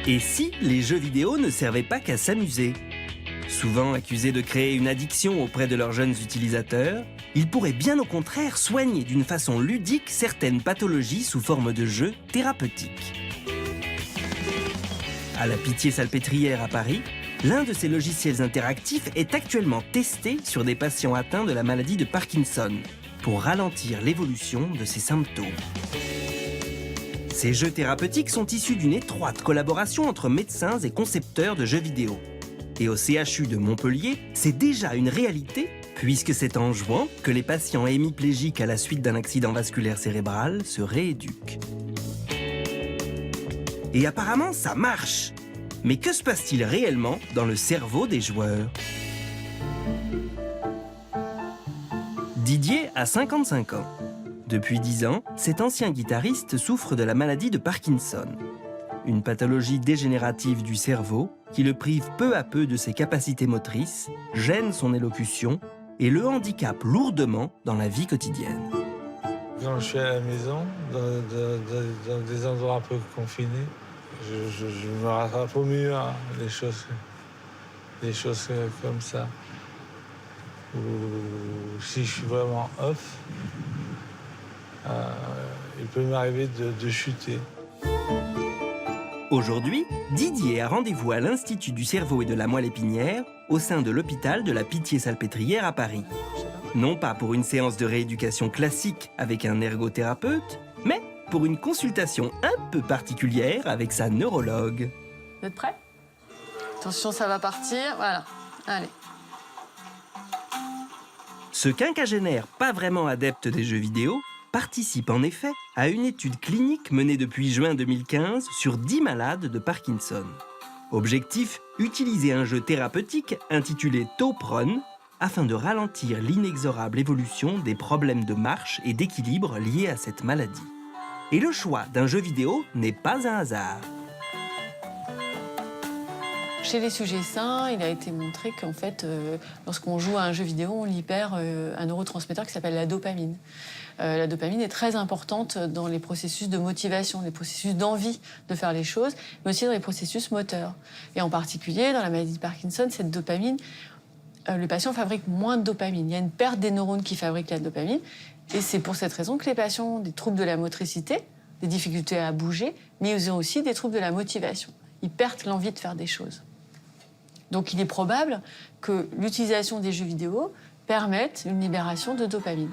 Et si les jeux vidéo ne servaient pas qu'à s'amuser? Souvent accusés de créer une addiction auprès de leurs jeunes utilisateurs, ils pourraient bien au contraire soigner d'une façon ludique certaines pathologies sous forme de jeux thérapeutiques. À la Pitié-Salpêtrière à Paris, l'un de ces logiciels interactifs est actuellement testé sur des patients atteints de la maladie de Parkinson pour ralentir l'évolution de ces symptômes. Ces jeux thérapeutiques sont issus d'une étroite collaboration entre médecins et concepteurs de jeux vidéo. Et au CHU de Montpellier, c'est déjà une réalité, puisque c'est en jouant que les patients hémiplégiques à la suite d'un accident vasculaire cérébral se rééduquent. Et apparemment, ça marche. Mais que se passe-t-il réellement dans le cerveau des joueurs? Didier a 55 ans. Depuis 10 ans, cet ancien guitariste souffre de la maladie de Parkinson, une pathologie dégénérative du cerveau qui le prive peu à peu de ses capacités motrices, gêne son élocution et le handicape lourdement dans la vie quotidienne. Quand je suis à la maison, dans des endroits un peu confinés, je me rattrape au mieux, hein, des choses comme ça. Ou si je suis vraiment off, il peut m'arriver de chuter. Aujourd'hui, Didier a rendez-vous à l'Institut du cerveau et de la moelle épinière au sein de l'hôpital de la Pitié-Salpêtrière à Paris. Non pas pour une séance de rééducation classique avec un ergothérapeute, mais pour une consultation un peu particulière avec sa neurologue. Vous êtes prêts? Attention, ça va partir. Voilà. Allez. Ce quinquagénaire pas vraiment adepte des jeux vidéo participe en effet à une étude clinique menée depuis juin 2015 sur 10 malades de Parkinson. Objectif, utiliser un jeu thérapeutique intitulé Tau-Prone afin de ralentir l'inexorable évolution des problèmes de marche et d'équilibre liés à cette maladie. Et le choix d'un jeu vidéo n'est pas un hasard. Chez les sujets sains, il a été montré qu'en fait, lorsqu'on joue à un jeu vidéo, on libère un neurotransmetteur qui s'appelle la dopamine. La dopamine est très importante dans les processus de motivation, les processus d'envie de faire les choses, mais aussi dans les processus moteurs. Et en particulier, dans la maladie de Parkinson, cette dopamine, le patient fabrique moins de dopamine. Il y a une perte des neurones qui fabriquent la dopamine. Et c'est pour cette raison que les patients ont des troubles de la motricité, des difficultés à bouger, mais ils ont aussi des troubles de la motivation. Ils perdent l'envie de faire des choses. Donc il est probable que l'utilisation des jeux vidéo permette une libération de dopamine.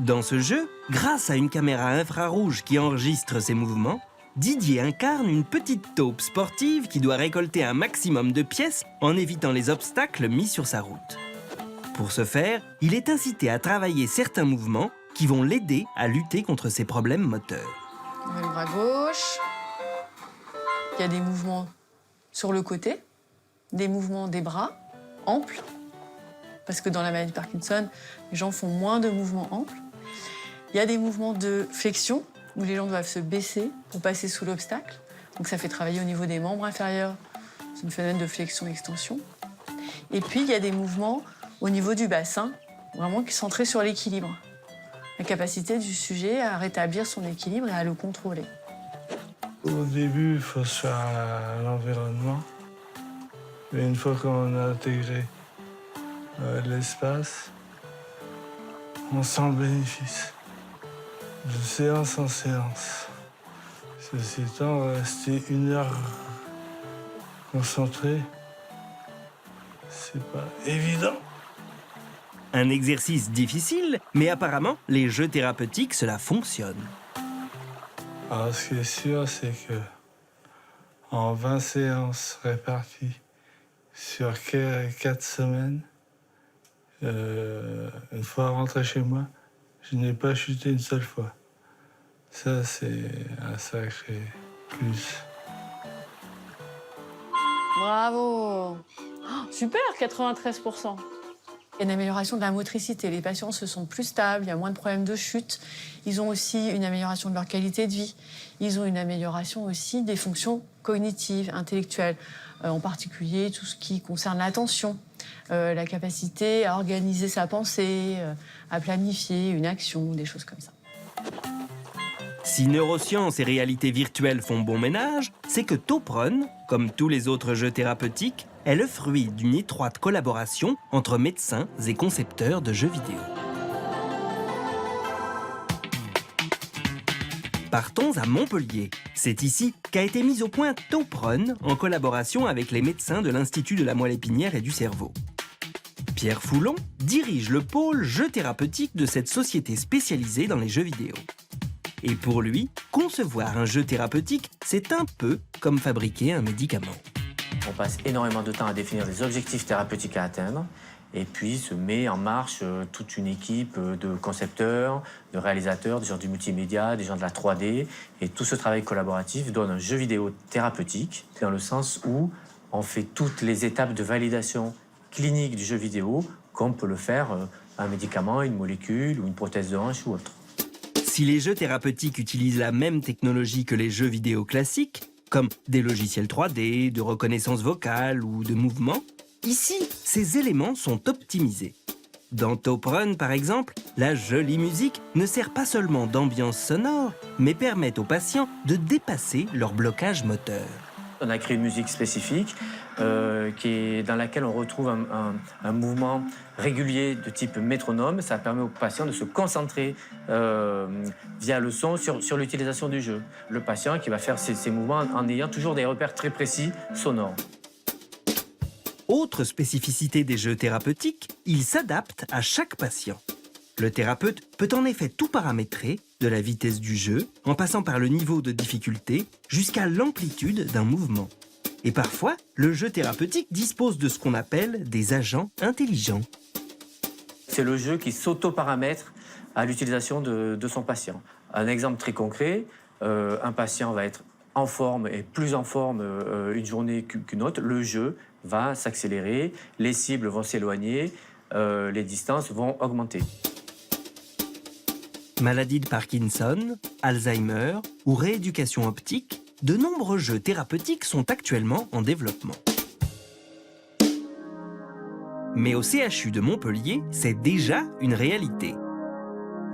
Dans ce jeu, grâce à une caméra infrarouge qui enregistre ses mouvements, Didier incarne une petite taupe sportive qui doit récolter un maximum de pièces en évitant les obstacles mis sur sa route. Pour ce faire, il est incité à travailler certains mouvements qui vont l'aider à lutter contre ses problèmes moteurs. On met le bras gauche. Il y a des mouvements sur le côté, des mouvements des bras amples, parce que dans la maladie de Parkinson, les gens font moins de mouvements amples. Il y a des mouvements de flexion, où les gens doivent se baisser pour passer sous l'obstacle. Donc ça fait travailler au niveau des membres inférieurs. C'est une phénomène de flexion-extension. Et puis, il y a des mouvements au niveau du bassin, vraiment qui sont centrés sur l'équilibre. La capacité du sujet à rétablir son équilibre et à le contrôler. Au début, il faut se faire à l'environnement. Mais une fois qu'on a intégré l'espace, on sent le bénéfice. De séance en séance. Ceci étant, rester 1 heure concentré, c'est pas évident. Un exercice difficile, mais apparemment, les jeux thérapeutiques, cela fonctionne. Alors, ce qui est sûr, c'est que en 20 séances réparties sur 4 semaines, une fois rentré chez moi, je n'ai pas chuté une seule fois. Ça, c'est un sacré plus. Bravo! Oh, super, 93%. Il y a une amélioration de la motricité. Les patients se sentent plus stables, il y a moins de problèmes de chute. Ils ont aussi une amélioration de leur qualité de vie. Ils ont une amélioration aussi des fonctions cognitives, intellectuelles, en particulier tout ce qui concerne l'attention, la capacité à organiser sa pensée, à planifier une action, des choses comme ça. Si neurosciences et réalité virtuelle font bon ménage, c'est que Topron, comme tous les autres jeux thérapeutiques, est le fruit d'une étroite collaboration entre médecins et concepteurs de jeux vidéo. Partons à Montpellier. C'est ici qu'a été mise au point Topron en collaboration avec les médecins de l'Institut de la moelle épinière et du cerveau. Pierre Foulon dirige le pôle jeux thérapeutiques de cette société spécialisée dans les jeux vidéo. Et pour lui, concevoir un jeu thérapeutique, c'est un peu comme fabriquer un médicament. On passe énormément de temps à définir des objectifs thérapeutiques à atteindre. Et puis se met en marche toute une équipe de concepteurs, de réalisateurs, des gens du multimédia, des gens de la 3D. Et tout ce travail collaboratif donne un jeu vidéo thérapeutique, dans le sens où on fait toutes les étapes de validation clinique du jeu vidéo, comme peut le faire un médicament, une molécule ou une prothèse de hanche ou autre. Si les jeux thérapeutiques utilisent la même technologie que les jeux vidéo classiques, comme des logiciels 3D, de reconnaissance vocale ou de mouvement, ici, ces éléments sont optimisés. Dans Topron, par exemple, la jolie musique ne sert pas seulement d'ambiance sonore, mais permet aux patients de dépasser leur blocage moteur. On a créé une musique spécifique dans laquelle on retrouve un mouvement régulier de type métronome. Ça permet aux patients de se concentrer via le son sur l'utilisation du jeu. Le patient qui va faire ces mouvements en ayant toujours des repères très précis sonores. Autre spécificité des jeux thérapeutiques, ils s'adaptent à chaque patient. Le thérapeute peut en effet tout paramétrer, de la vitesse du jeu, en passant par le niveau de difficulté, jusqu'à l'amplitude d'un mouvement. Et parfois, le jeu thérapeutique dispose de ce qu'on appelle des agents intelligents. C'est le jeu qui s'auto-paramètre à l'utilisation de son patient. Un exemple très concret, un patient va être en forme et plus en forme une journée qu'une autre. Le jeu va s'accélérer, les cibles vont s'éloigner, les distances vont augmenter. Maladie de Parkinson, Alzheimer ou rééducation optique, de nombreux jeux thérapeutiques sont actuellement en développement. Mais au CHU de Montpellier, c'est déjà une réalité.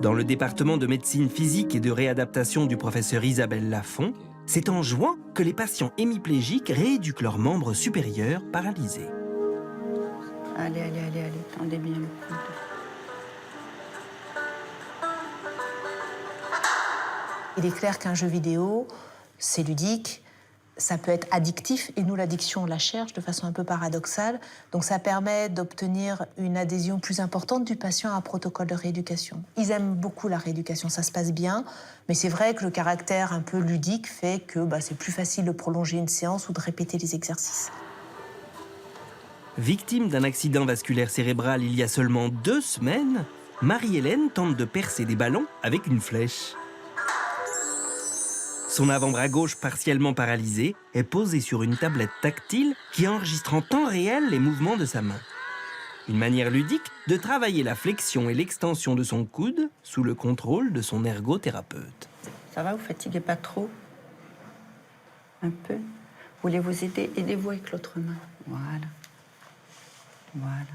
Dans le département de médecine physique et de réadaptation du professeur Isabelle Lafont, c'est en juin que les patients hémiplégiques rééduquent leurs membres supérieurs paralysés. Allez, tendez bien le coude. Il est clair qu'un jeu vidéo, c'est ludique, ça peut être addictif, et nous, l'addiction, on la cherche de façon un peu paradoxale. Donc ça permet d'obtenir une adhésion plus importante du patient à un protocole de rééducation. Ils aiment beaucoup la rééducation, ça se passe bien, mais c'est vrai que le caractère un peu ludique fait que c'est plus facile de prolonger une séance ou de répéter les exercices. Victime d'un accident vasculaire cérébral il y a seulement 2 semaines, Marie-Hélène tente de percer des ballons avec une flèche. Son avant-bras gauche partiellement paralysé est posé sur une tablette tactile qui enregistre en temps réel les mouvements de sa main. Une manière ludique de travailler la flexion et l'extension de son coude sous le contrôle de son ergothérapeute. Ça va, vous fatiguez pas trop? Un peu? Voulez-vous aider? Aidez-vous avec l'autre main. Voilà.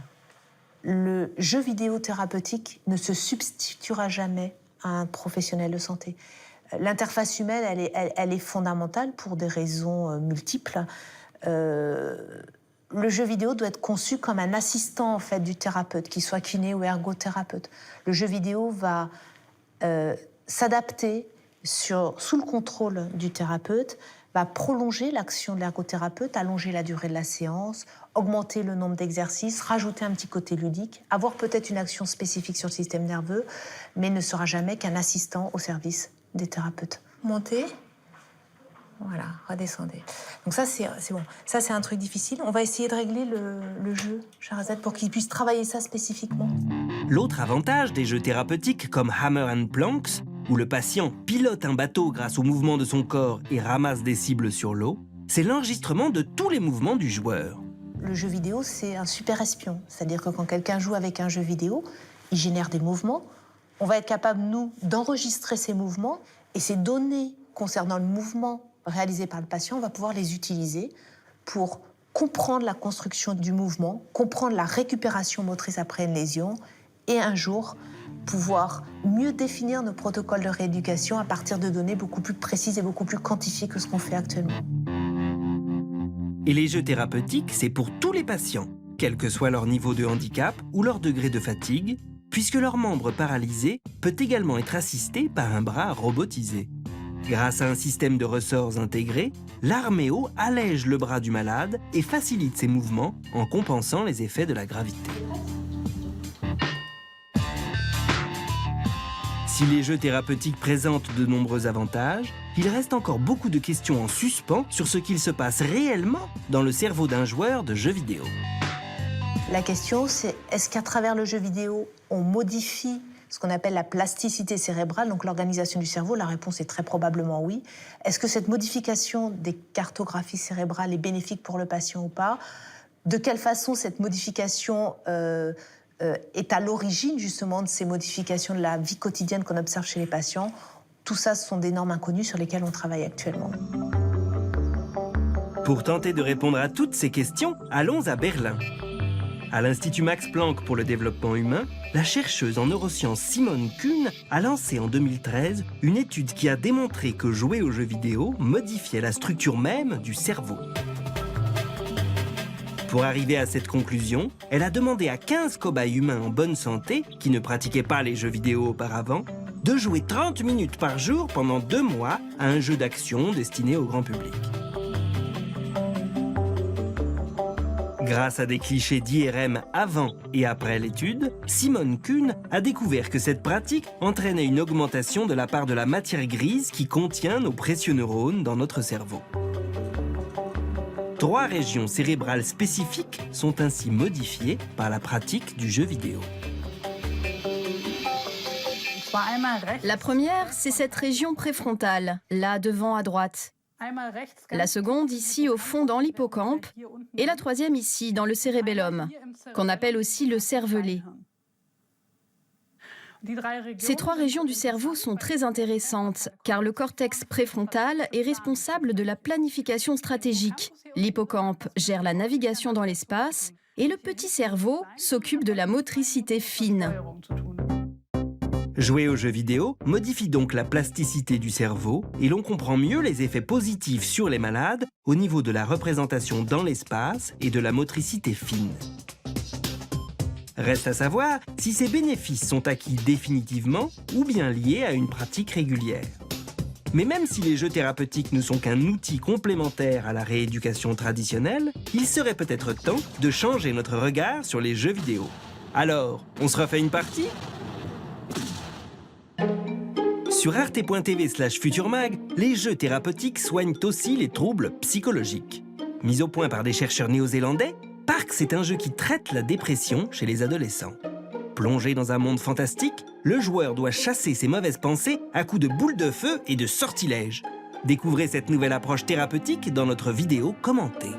Le jeu vidéo thérapeutique ne se substituera jamais à un professionnel de santé. L'interface humaine, elle est fondamentale pour des raisons multiples. Le jeu vidéo doit être conçu comme un assistant en fait, du thérapeute, qu'il soit kiné ou ergothérapeute. Le jeu vidéo va s'adapter sous le contrôle du thérapeute, va prolonger l'action de l'ergothérapeute, allonger la durée de la séance, augmenter le nombre d'exercices, rajouter un petit côté ludique, avoir peut-être une action spécifique sur le système nerveux, mais ne sera jamais qu'un assistant au service des thérapeutes. Montez. Voilà, redescendez. Donc ça, c'est bon. Ça, c'est un truc difficile. On va essayer de régler le jeu, Charazade, pour qu'il puisse travailler ça spécifiquement. L'autre avantage des jeux thérapeutiques comme Hammer and Planks, où le patient pilote un bateau grâce au mouvement de son corps et ramasse des cibles sur l'eau, c'est l'enregistrement de tous les mouvements du joueur. Le jeu vidéo, c'est un super espion. C'est-à-dire que quand quelqu'un joue avec un jeu vidéo, il génère des mouvements. On va être capable, nous, d'enregistrer ces mouvements, et ces données concernant le mouvement réalisé par le patient, on va pouvoir les utiliser pour comprendre la construction du mouvement, comprendre la récupération motrice après une lésion, et un jour pouvoir mieux définir nos protocoles de rééducation à partir de données beaucoup plus précises et beaucoup plus quantifiées que ce qu'on fait actuellement. Et les jeux thérapeutiques, c'est pour tous les patients, quel que soit leur niveau de handicap ou leur degré de fatigue, puisque leur membre paralysé peut également être assisté par un bras robotisé. Grâce à un système de ressorts intégré, l'Arméo allège le bras du malade et facilite ses mouvements en compensant les effets de la gravité. Si les jeux thérapeutiques présentent de nombreux avantages, il reste encore beaucoup de questions en suspens sur ce qu'il se passe réellement dans le cerveau d'un joueur de jeux vidéo. La question, c'est est-ce qu'à travers le jeu vidéo, on modifie ce qu'on appelle la plasticité cérébrale, donc l'organisation du cerveau? La réponse est très probablement oui. Est-ce que cette modification des cartographies cérébrales est bénéfique pour le patient ou pas? De quelle façon cette modification est à l'origine justement de ces modifications de la vie quotidienne qu'on observe chez les patients? Tout ça, ce sont des normes inconnues sur lesquelles on travaille actuellement. Pour tenter de répondre à toutes ces questions, allons à Berlin. À l'Institut Max Planck pour le développement humain, la chercheuse en neurosciences Simone Kuhn a lancé en 2013 une étude qui a démontré que jouer aux jeux vidéo modifiait la structure même du cerveau. Pour arriver à cette conclusion, elle a demandé à 15 cobayes humains en bonne santé, qui ne pratiquaient pas les jeux vidéo auparavant, de jouer 30 minutes par jour pendant 2 mois à un jeu d'action destiné au grand public. Grâce à des clichés d'IRM avant et après l'étude, Simone Kuhn a découvert que cette pratique entraînait une augmentation de la part de la matière grise qui contient nos précieux neurones dans notre cerveau. 3 régions cérébrales spécifiques sont ainsi modifiées par la pratique du jeu vidéo. La première, c'est cette région préfrontale, là devant à droite. La seconde ici au fond dans l'hippocampe et la troisième ici dans le cérébellum, qu'on appelle aussi le cervelet. Ces 3 régions du cerveau sont très intéressantes car le cortex préfrontal est responsable de la planification stratégique. L'hippocampe gère la navigation dans l'espace et le petit cerveau s'occupe de la motricité fine. Jouer aux jeux vidéo modifie donc la plasticité du cerveau et l'on comprend mieux les effets positifs sur les malades au niveau de la représentation dans l'espace et de la motricité fine. Reste à savoir si ces bénéfices sont acquis définitivement ou bien liés à une pratique régulière. Mais même si les jeux thérapeutiques ne sont qu'un outil complémentaire à la rééducation traditionnelle, il serait peut-être temps de changer notre regard sur les jeux vidéo. Alors, on se refait une partie ? Sur arte.tv/futurmag, les jeux thérapeutiques soignent aussi les troubles psychologiques. Mis au point par des chercheurs néo-zélandais, Parks est un jeu qui traite la dépression chez les adolescents. Plongé dans un monde fantastique, le joueur doit chasser ses mauvaises pensées à coups de boules de feu et de sortilèges. Découvrez cette nouvelle approche thérapeutique dans notre vidéo commentée.